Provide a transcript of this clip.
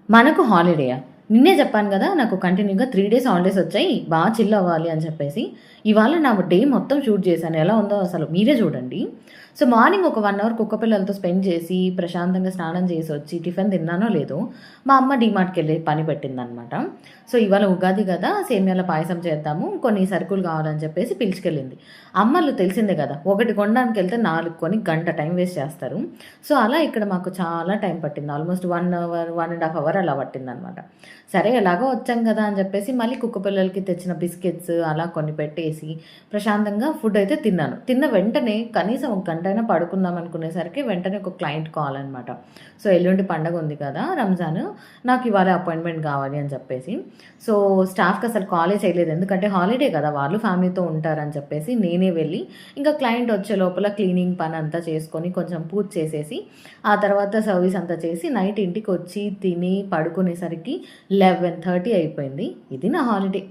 మనకు హాలిడేయా? నిన్నే చెప్పాను గదా! నాకు కంటిన్యూగా 3 డేస్ హాలిడేస్ వచ్చాయి. చిల్ అవ్వాలి అని చెప్పేసి. ఇవాళ నా డే మొత్తం షూట్ చేశాను. ఎలా ఉందో అసలు మీరే చూడండి. సో, మార్నింగ్ ఒక 1 అవర్ కుక్కపిల్లలతో స్పెండ్ చేసి, ప్రశాంతంగా స్నానం చేసొచ్చి, టిఫిన్ తిన్నానో లేదో, మా అమ్మ డీమార్ట్‌కెళ్ళి పని పెట్టిందనమాట. సో, ఇవాళ ఉగాది గదా! సేమియాల పాయసం చేద్దాము. కొన్ని సరుకులు కావాలని చెప్పేసి పిలుచుకెళ్ళింది. అమ్మలు తెలిసిందే గదా! ఒకటి కొనడానికెళ్తే 4 కొని గంట టైం వేస్ట్ చేస్తారు. సో, అలా ఇక్కడ మాకు చాలా టైం పట్టింది. ఆల్మోస్ట్ 1 అవర్, 1 ½ అవర్ అలా పట్టిందనమాట. సరే ఎలాగో వచ్చాం గదా అని చెప్పేసి మళ్ళీ కుక్క పిల్లలకి తెచ్చిన బిస్కెట్స్ అలా కొన్ని పెట్టేసి ప్రశాంతంగా ఫుడ్ అయితే తిన్నాను. తిన్న వెంటనే కనీసం ఒక గంటైనా పడుకుందాం అనుకునేసరికి వెంటనే ఒక క్లయింట్ కాల్ అనమాట. సో, ఎల్లుండి పండగ ఉంది కదా రంజాన్, నాకు ఇవాళ అపాయింట్మెంట్ కావాలి అని చెప్పేసి. సో, స్టాఫ్‌కి అసలు కాలే చేయలేదు. ఎందుకంటే హాలిడే కదా! వాళ్ళు ఫ్యామిలీతో ఉంటారని చెప్పేసి నేనే వెళ్ళి ఇంకా క్లయింట్ వచ్చే లోపల క్లీనింగ్ పని అంతా చేసుకొని కొంచెం పూజ చేసేసి, ఆ తర్వాత సర్వీస్ అంతా చేసి నైట్ ఇంటికొచ్చి తిని పడుకునేసరికి 11:30 అయిపోయింది. ఇది నా హాలిడే.